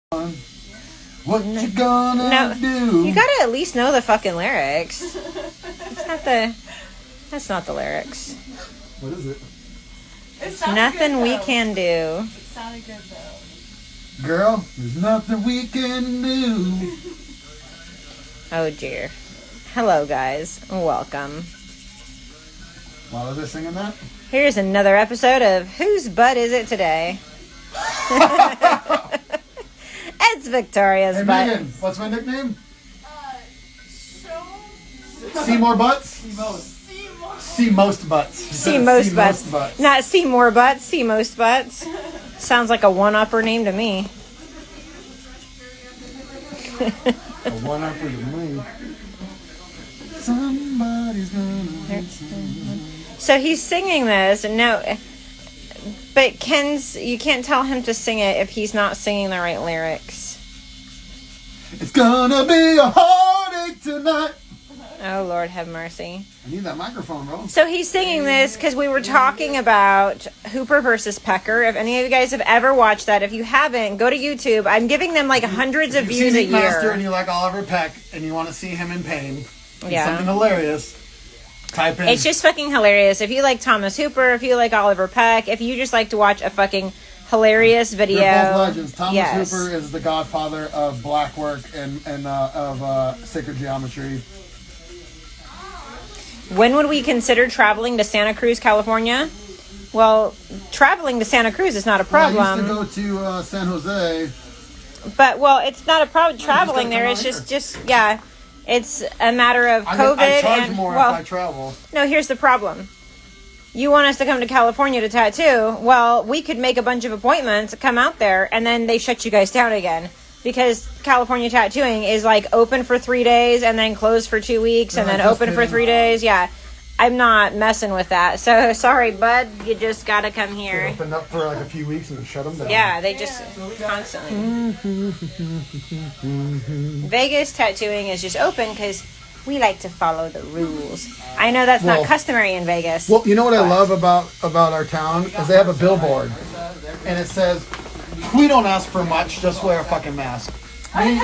What you gonna do? You gotta at least know the fucking lyrics. That's not the lyrics. What is it? There's nothing we can do. It sounded good though. Girl, there's nothing we can do. Oh dear. Hello guys. Welcome. While they're singing that? Here's another episode of Whose Butt Is It Today? It's Victoria's Hey butt. Megan, what's my nickname? Show Seymour Butts? Seymour. See most butts. She See said most see butts. butts. Not see more butts, see most butts. Sounds like a one-upper name to me. A one-upper to me. Somebody's gonna listen. So he's singing this, but you can't tell him to sing it if he's not singing the right lyrics. It's gonna be a heartache tonight. Oh, Lord have mercy. I need that microphone, bro. So he's singing this because we were talking about Hooper versus Pecker. If any of you guys have ever watched that, if you haven't, go to YouTube. I'm giving them like hundreds of views a If you see Nick Master year. and you like Oliver Peck and you want to see him in pain, and Yeah. something hilarious, type in. It's just fucking hilarious. If you like Thomas Hooper, if you like Oliver Peck, if you just like to watch a fucking hilarious video. They're both legends. Thomas Yes. Hooper is the godfather of black work and of sacred geometry. When would we consider traveling to Santa Cruz, California? Well, traveling to Santa Cruz is not a problem. I used to go to San Jose. But, well, it's not a problem traveling gotta there. come It's out just, yeah. It's a matter of I COVID. charge and, more well, if I travel. no, here's the problem. You want us to come to California to tattoo. Well, we could make a bunch of appointments, come out there, and then they shut you guys down again. Because California tattooing is like open for 3 days and then closed for 2 weeks and They're then like, open just for kidding. 3 days. Yeah. I'm not messing with that. So, sorry, bud. You just got to come They here. opened up for like a few weeks and shut them down. Yeah, they just constantly. Vegas tattooing is just open because we like to follow the rules. I know that's Well- not customary in Vegas. Well, you know what I love about our town is they have a billboard, and it says, "We don't ask for much, just wear a fucking mask." Pretty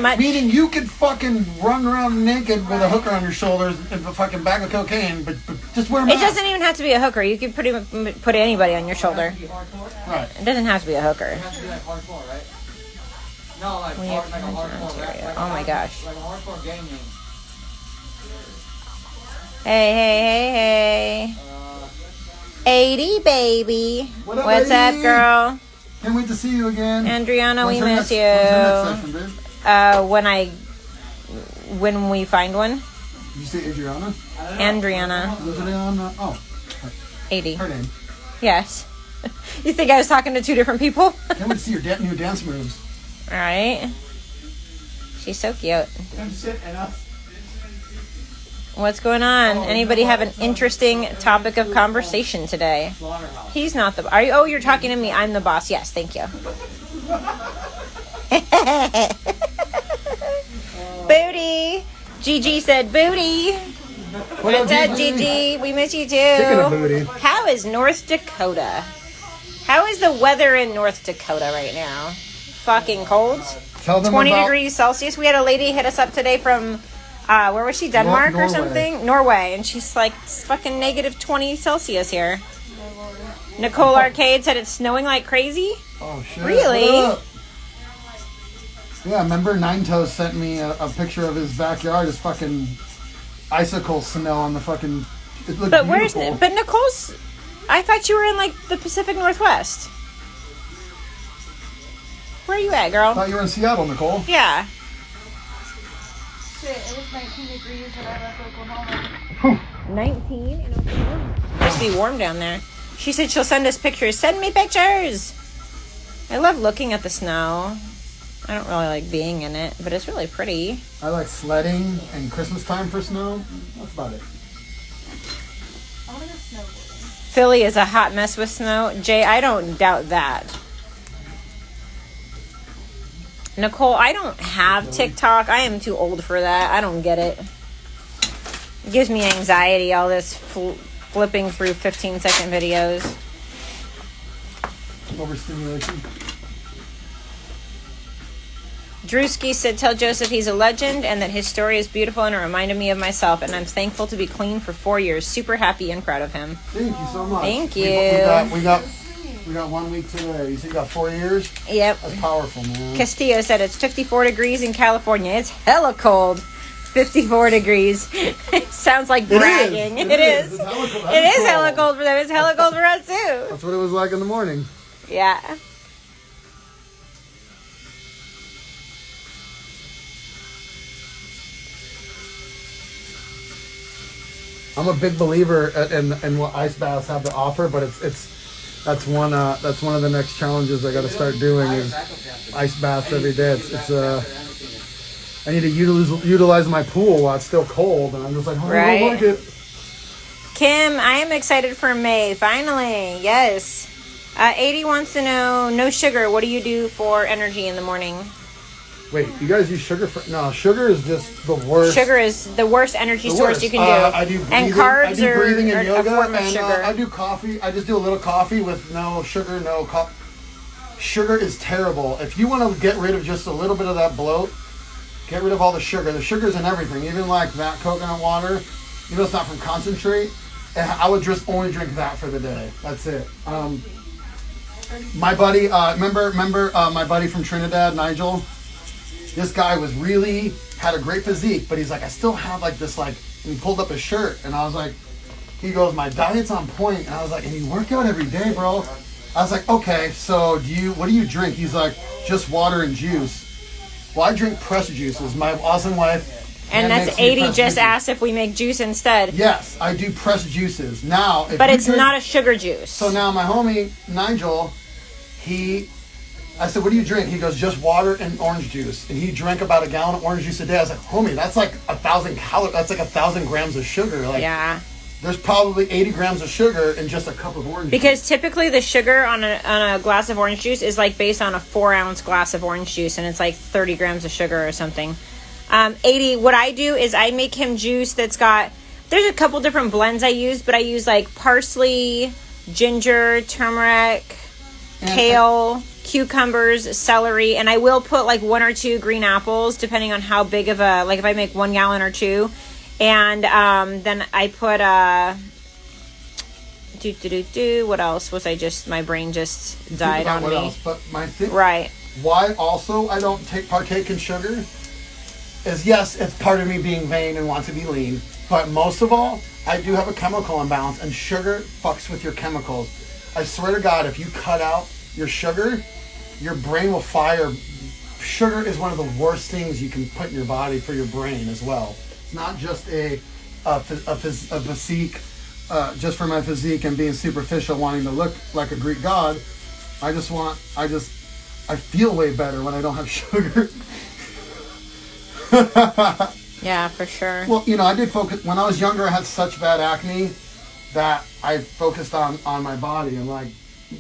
much. Meaning you could fucking run around naked with a hooker on your shoulders and a fucking bag of cocaine, but just wear a It mask. doesn't even have to be a hooker. You could put anybody on your shoulder. Right. It doesn't have to be a hooker. No, like, We have like a hardcore, Ontario. like Oh my gosh. like a hardcore gaming. Hey. 80 baby. What up, What's up, 80? girl? Can't wait to see you again. Adriana, we When's miss you. When's her next session, babe? When we find one. Did you say Adriana? Adriana. Adriana? Oh, 80. her name. Yes. You think I was talking to two different people? Can't wait to see your new dance moves. All right. She's so cute. And shit, and us. What's going on? Anybody have an interesting topic of conversation today? Slaughterhouse. He's not the. Are you? Oh, you're talking to me. I'm the boss. Yes, thank you. Booty. Gigi said booty. What up, What's up, Gigi? Gigi? We miss you Speaking of too. booty. How is North Dakota? How is the weather in North Dakota right now? Fucking cold. Tell them 20 about degrees Celsius. We had a lady hit us up today from, where was she? Denmark or Norway. something? Norway. And she's like, it's fucking negative 20 Celsius here. Nicole Arcade said it's snowing like crazy. Oh, shit. Really? What up? Yeah, remember Nine Toes sent me a picture of his backyard. His fucking icicle snow on the fucking. It looked But beautiful. but Nicole's, I thought you were in like the Pacific Northwest. Where are you at, I girl? thought you were in Seattle, Nicole. Yeah. Shit, it was 19 degrees when I left Oklahoma. 19 in Oklahoma. Must be warm down there. She said she'll send us pictures. Send me pictures. I love looking at the snow. I don't really like being in it, but it's really pretty. I like sledding and Christmas time for snow. That's about it. I want to go snowboarding. Philly is a hot mess with snow. Jay, I don't doubt that. Nicole, I don't have TikTok. I am too old for that. I don't get it. It gives me anxiety, all this flipping through 15-second videos. Overstimulation. Drewski said, tell Joseph he's a legend and that his story is beautiful and it reminded me of myself. And I'm thankful to be clean for 4 years. Super happy and proud of him. Thank you so much. Thank you. We got 1 week today. You said you got 4 years? Yep. That's powerful, man. Castillo said it's 54 degrees in California. It's hella cold. 54 degrees. Sounds like bragging. It is. It's hella cold. It is hella cold for them. It's hella cold for us too. That's what it was like in the morning. Yeah. I'm a big believer in what ice baths have to offer, but that's one of the next challenges I got to start doing is ice baths every day. I need to utilize my pool while it's still cold, and I'm just like, oh, I don't like it. Kim, I am excited for May. Finally, yes. 80 wants to know, no sugar. What do you do for energy in the morning? Wait, you guys use sugar for? No, sugar is just the worst. Sugar is the worst energy source you can do. I do breathing, and carbs I do breathing and are yoga, a form of and sugar. I do coffee. I just do a little coffee with no sugar, no coffee. Sugar is terrible. If you want to get rid of just a little bit of that bloat, get rid of all the sugar. The sugar's in everything, even like that coconut water. You know, it's not from concentrate. And I would just only drink that for the day. That's it. My buddy, remember my buddy from Trinidad, Nigel? This guy had a great physique, but he's like, I still have like this, like, and he pulled up his shirt, and I was like, he goes, my diet's on point, and I was like, and you work out every day, bro? I was like, okay, so what do you drink? He's like, just water and juice. Well, I drink pressed juices. My awesome wife. And that's 80 just juices. Asked if we make juice instead. Yes, I do pressed juices. Now, but it's not a sugar juice. So now my homie, Nigel, I said, what do you drink? He goes, just water and orange juice. And he drank about a gallon of orange juice a day. I was like, homie, that's like 1,000 calories. That's like 1,000 grams of sugar. Like, yeah. There's probably 80 grams of sugar in just a cup of orange juice. Because typically the sugar on a glass of orange juice is like based on a 4-ounce glass of orange juice, and it's like 30 grams of sugar or something. 80, what I do is I make him juice that's got, there's a couple different blends I use, but I use like parsley, ginger, turmeric, kale, cucumbers, celery, and I will put like 1 or 2 green apples depending on how big of a, like if I make 1 gallon or 2. And then I put what else was my brain just died on me. Else? But my thing, right. Why also I don't partake in sugar is, yes, it's part of me being vain and want to be lean, but most of all, I do have a chemical imbalance, and sugar fucks with your chemicals. I swear to God, if you cut out your sugar, your brain will fire. Sugar is one of the worst things you can put in your body for your brain as well. It's not just a physique, just for my physique and being superficial, wanting to look like a Greek god. I feel way better when I don't have sugar. Yeah, for sure. Well, I did focus, when I was younger, I had such bad acne that I focused on my body, and like,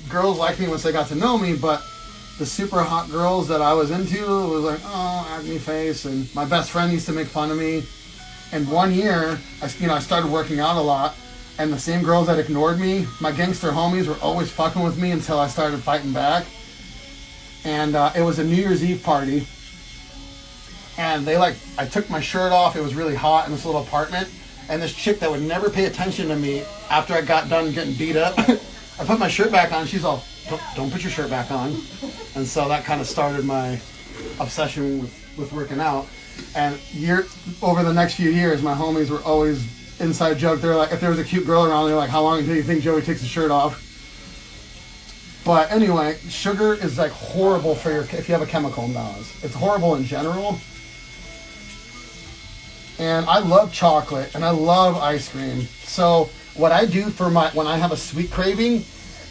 girls liked me once they got to know me, but the super hot girls that I was into was like, oh, acne face, and my best friend used to make fun of me. And 1 year, I started working out a lot, and the same girls that ignored me, my gangster homies, were always fucking with me until I started fighting back. And it was a New Year's Eve party, and I took my shirt off. It was really hot in this little apartment, and this chick that would never pay attention to me after I got done getting beat up, I put my shirt back on. She's all, don't put your shirt back on. And so that kind of started my obsession with working out. And over the next few years, my homies were always inside joke. They're like, if there was a cute girl around, they're like, how long do you think Joey takes his shirt off? But anyway, sugar is like horrible for if you have a chemical imbalance. It's horrible in general. And I love chocolate and I love ice cream. So what I do when I have a sweet craving,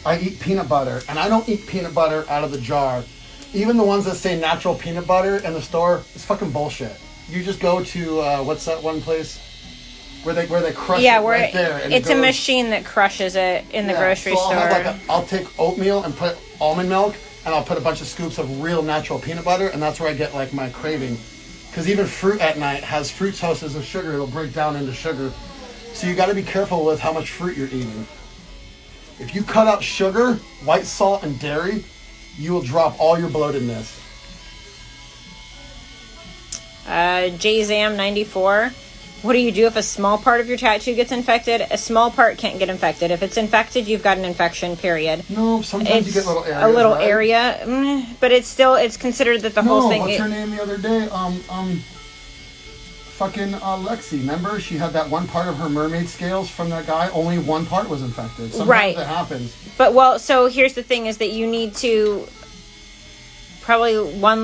I eat peanut butter. And I don't eat peanut butter out of the jar. Even the ones that say natural peanut butter in the store, it's fucking bullshit. You just go to, what's that one place? Where they crush it right there. And it's a machine that crushes it in the grocery store. I'll take oatmeal and put almond milk, and I'll put a bunch of scoops of real natural peanut butter, and that's where I get like my craving. Because even fruit at night has fructose as a sugar. It'll break down into sugar. So you got to be careful with how much fruit you're eating. If you cut out sugar, white salt, and dairy, you will drop all your bloatedness. JZam94. What do you do if a small part of your tattoo gets infected? A small part can't get infected. If it's infected, you've got an infection, period. No, sometimes you get little areas. A little right? area, but it's considered that the whole thing. What's her name the other day? Fucking Lexi. Remember, she had that one part of her mermaid scales from that guy. Only one part was infected. Sometimes Right. it happens. But so here's the thing: is that you need to. Probably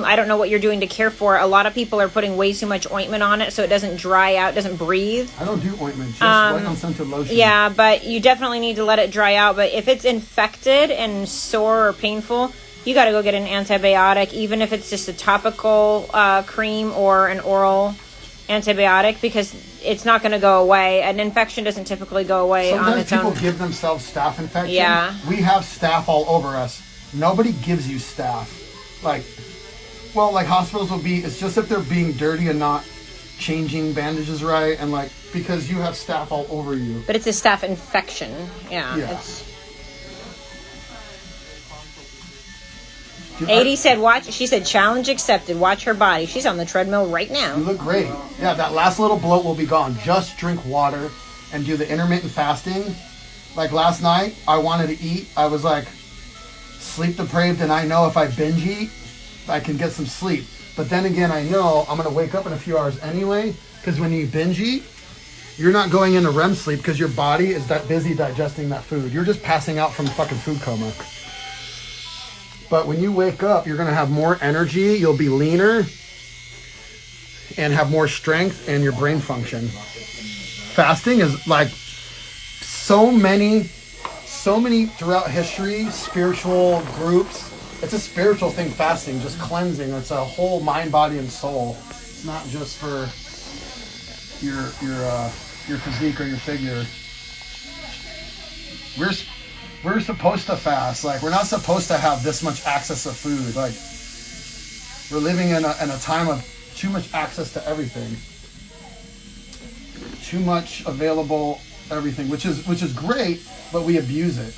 I don't know what you're doing to care for. A lot of people are putting way too much ointment on it so it doesn't dry out, doesn't breathe. I don't do ointment, just white on scented lotion. Yeah, but you definitely need to let it dry out. But if it's infected and sore or painful, you got to go get an antibiotic, even if it's just a topical cream or an oral antibiotic, because it's not going to go away. An infection doesn't typically go away on its Sometimes own. people give themselves staph infection. Yeah. We have staph all over us. Nobody gives you staph. Like hospitals will be, it's just if they're being dirty and not changing bandages right, and because you have staph all over you. But it's a staph infection. Yeah. Yeah. Dude, 80 said, she said, challenge accepted. Watch her body. She's on the treadmill right now. You look great. Yeah, that last little bloat will be gone. Just drink water and do the intermittent fasting. Like last night, I wanted to eat. I was sleep deprived, and I know if I binge eat, I can get some sleep. But then again, I know I'm going to wake up in a few hours anyway, because when you binge eat, you're not going into REM sleep because your body is that busy digesting that food. You're just passing out from fucking food coma. But when you wake up, you're going to have more energy, you'll be leaner, and have more strength and your brain function. Fasting is so many throughout history, spiritual groups. It's a spiritual thing, fasting, just cleansing. It's a whole mind, body, and soul. It's not just for your physique or your figure. We're supposed to fast. We're not supposed to have this much access to food. We're living in a time of too much access to everything. Too much available everything, which is great, but we abuse it.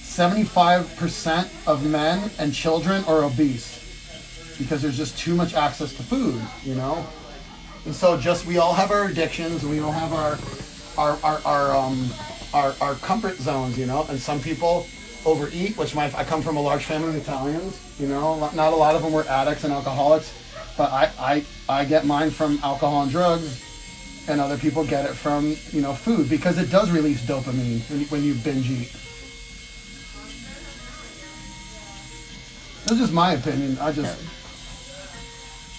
75% of men and children are obese because there's just too much access to food, And so we all have our addictions, and we all have our comfort zones, And some people overeat, which I come from a large family of Italians, Not a lot of them were addicts and alcoholics, but I get mine from alcohol and drugs. And other people get it from, food, because it does release dopamine when you binge eat. That's just my opinion.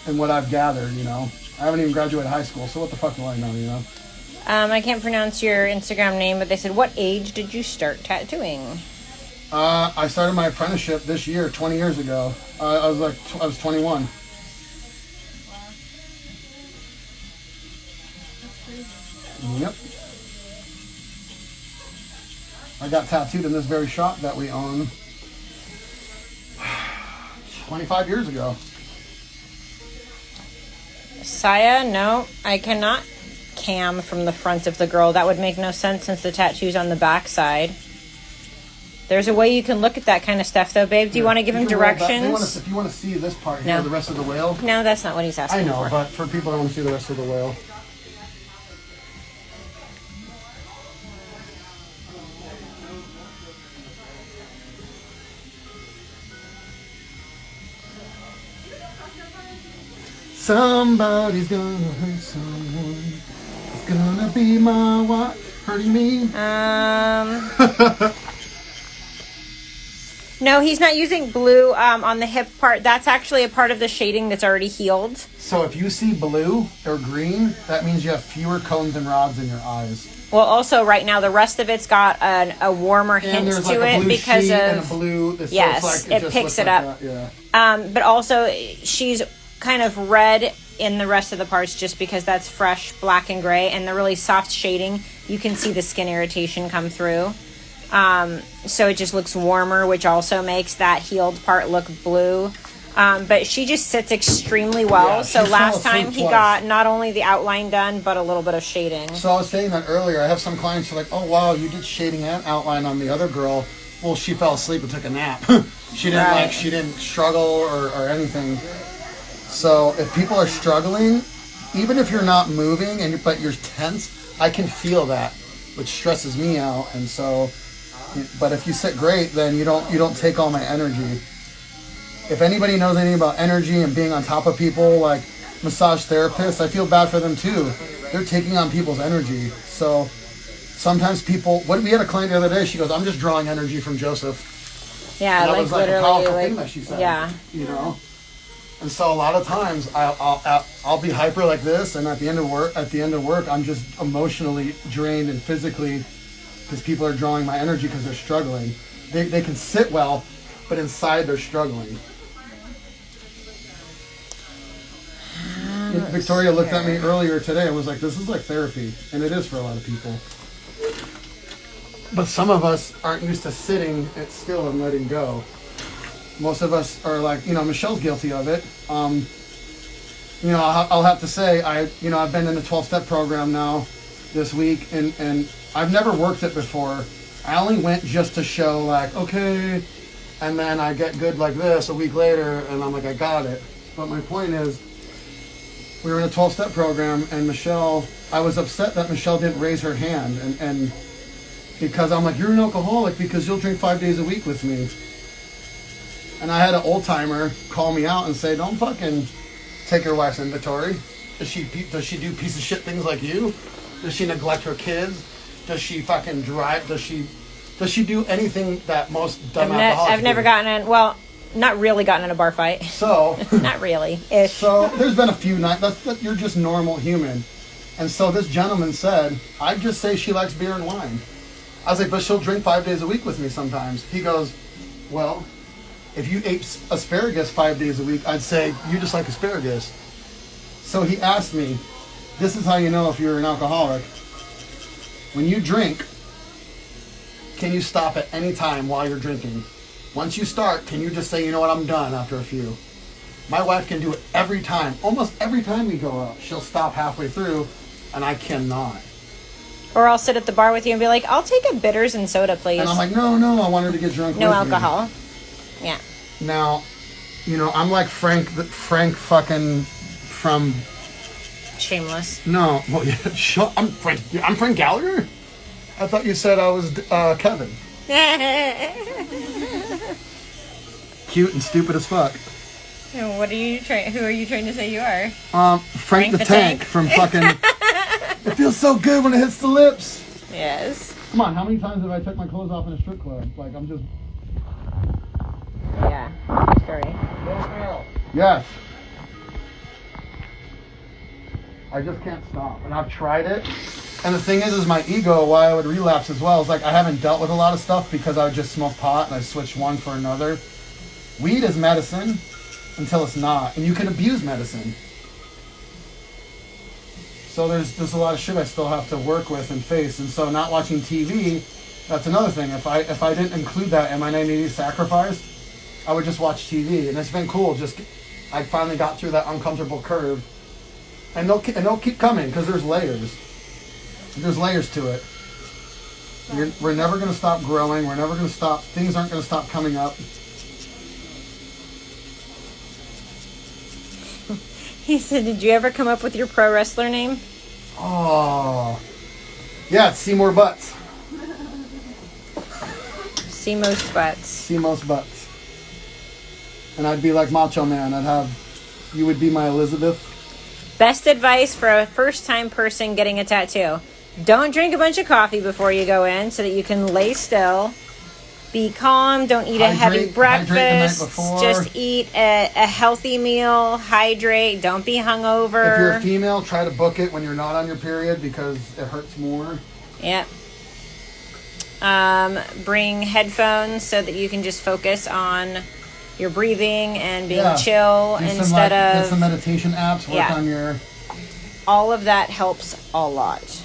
And what I've gathered, I haven't even graduated high school, so what the fuck do I know, I can't pronounce your Instagram name, but they said, what age did you start tattooing? I started my apprenticeship this year, 20 years ago. I was 21. Yep. I got tattooed in this very shop that we own 25 years ago. Saya, no, I cannot cam from the front of the girl. That would make no sense since the tattoo's on the back side. There's a way you can look at that kind of stuff, though, babe. Do you want to give him directions? If you want to see this part here, the rest of the whale. No, that's not what he's asking for. I know, but for people that want to see the rest of the whale. Somebody's gonna hurt someone. It's gonna be my wife hurting me. No, he's not using blue on the hip part. That's actually a part of the shading that's already healed. So if you see blue or green, that means you have fewer cones and rods in your eyes. Well, also right now the rest of it's got a warmer hint to it because of and a blue. Yes, it picks it up. But also she's kind of red in the rest of the parts just because that's fresh black and gray, and the really soft shading you can see the skin irritation come through. So it just looks warmer, which also makes that healed part look blue. But she just sits extremely well. Yeah, so last fell time asleep he twice. got not only the outline done, but a little bit of shading. So I was saying that earlier. I have some clients who are like, oh wow, you did shading and outline on the other girl. Well, she fell asleep and took a nap. She didn't Right. she didn't struggle or anything. So if people are struggling, even if you're not moving but you're tense, I can feel that, which stresses me out. And so, but if you sit great, then you don't take all my energy. If anybody knows anything about energy and being on top of people, like massage therapists, I feel bad for them too. They're taking on people's energy. So sometimes people, we had a client the other day, she goes, I'm just drawing energy from Joseph. Yeah, And that like was like a literally, powerful like thing that she said, yeah. you know? And so a lot of times I'll be hyper like this, and at the end of work, I'm just emotionally drained and physically, because people are drawing my energy because they're struggling. They can sit well, but inside they're struggling. Victoria looked at me earlier today and was like, this is like therapy. And it is for a lot of people. But some of us aren't used to sitting still and letting go. Most of us are like, Michelle's guilty of it. I'll have to say, I've been in the 12-step program now this week, and I've never worked it before. I only went just to show, like, okay, and then I get good like this a week later, and I'm like, I got it. But my point is, we were in a 12-step program, and Michelle, I was upset that Michelle didn't raise her hand, and because I'm like, you're an alcoholic because you'll drink 5 days a week with me. And I had an old timer call me out and say, don't fucking take your wife's inventory. Does she do piece of shit things like you? Does she neglect her kids? Does she fucking drive? Does she do anything that most dumb alcoholics I've never do? gotten in, well, not really gotten in a bar fight. So Not really. Ish. So there's been a few nights that you're just normal human. And so this gentleman said, I'd just say she likes beer and wine. I was like, but she'll drink 5 days a week with me sometimes. He goes, well, if you ate asparagus 5 days a week, I'd say you just like asparagus. So he asked me, this is how you know if you're an alcoholic. When you drink, can you stop at any time while you're drinking? Once you start, can you just say, you know what, I'm done after a few? My wife can do it every time. Almost every time we go out, she'll stop halfway through, and I cannot. Or I'll sit at the bar with you and be like, I'll take a bitters and soda, please. And I'm like, no, I want her to get drunk No with me. alcohol. Yeah. Now, I'm like Frank fucking from... Shameless. No, well, yeah, I'm Frank Gallagher? I thought you said I was Kevin. Cute and stupid as fuck. What are you trying? Who are you trying to say you are? Frank the Tank from fucking... It feels so good when it hits the lips. Yes. Come on, how many times have I took my clothes off in a strip club? Like, I'm just... Yeah. Story. Yes. I just can't stop. And I've tried it. And the thing is my ego, why I would relapse as well, is like I haven't dealt with a lot of stuff because I would just smoke pot and I switched one for another. Weed is medicine until it's not. And you can abuse medicine. So there's a lot of shit I still have to work with and face. And so not watching TV, that's another thing. If I didn't include that in my 90 Day Sacrifice, I would just watch TV. And it's been cool. I finally got through that uncomfortable curve. And they'll keep coming because there's layers. There's layers to it. We're never going to stop growing. We're never going to stop. Things aren't going to stop coming up. He said, did you ever come up with your pro wrestler name? Oh. Yeah, it's Seymour Butts. Semos Butts. Seymour Butts. And I'd be like Macho Man. You would be my Elizabeth. Best advice for a first-time person getting a tattoo. Don't drink a bunch of coffee before you go in so that you can lay still. Be calm. Don't eat a heavy breakfast. Hydrate the night before. Just eat a healthy meal. Hydrate. Don't be hungover. If you're a female, try to book it when you're not on your period because it hurts more. Yep. Bring headphones so that you can just focus on your breathing and being chill instead of... Get some meditation apps. Work on your... All of that helps a lot.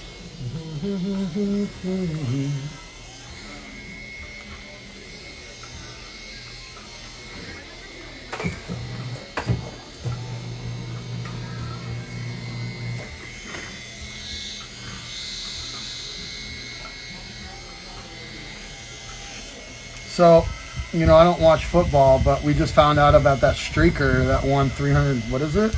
So, you know, I don't watch football, but we just found out about that streaker that won 300. What is it?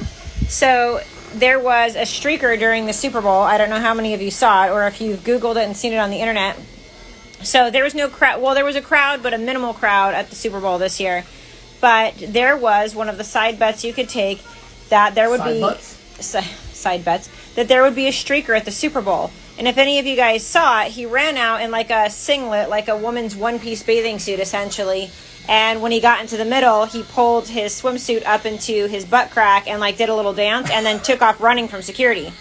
So there was a streaker during the Super Bowl. I don't know how many of you saw it or if you've Googled it and seen it on the internet. So there was no crowd. Well, there was a crowd, but a minimal crowd at the Super Bowl this year. But there was one of the side bets you could take that there would side bets that there would be a streaker at the Super Bowl. And if any of you guys saw it, he ran out in like a singlet, like a woman's one-piece bathing suit, essentially. And when he got into the middle, he pulled his swimsuit up into his butt crack and like did a little dance and then took off running from security.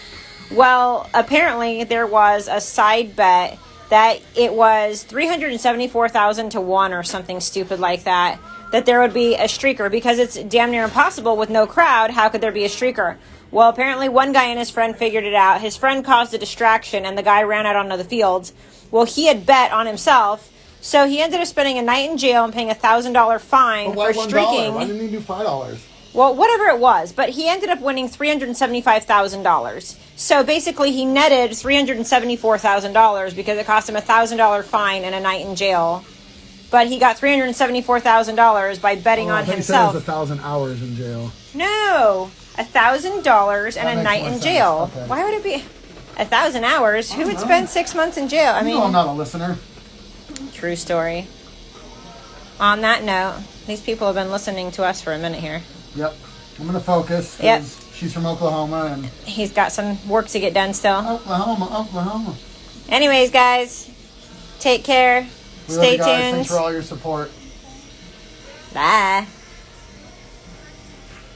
Well, apparently there was a side bet that it was 374,000 to 1 or something stupid like that, that there would be a streaker because it's damn near impossible with no crowd. How could there be a streaker? Well, apparently one guy and his friend figured it out. His friend caused a distraction and the guy ran out onto the field. Well, he had bet on himself, so he ended up spending a night in jail and paying a $1,000 fine But why for $1? streaking. Why didn't he do $5? Well, whatever it was, but he ended up winning $375,000. So basically, he netted $374,000 because it cost him a $1,000 fine and a night in jail. But he got $374,000 by betting on I think himself. He said it was 1,000 hours in jail. No, $1,000 and a makes night more in sense. jail. Okay. Why would it be 1,000 hours? Who would spend 6 months in jail? I You mean, know I'm not a listener. true story. On that note, these people have been listening to us for a minute here. Yep. I'm going to focus. 'Cause Yep. She's from Oklahoma and He's got some work to get done still. Oklahoma. Anyways, guys, take care. We love Stay you guys. tuned. Thanks for all your support. Bye.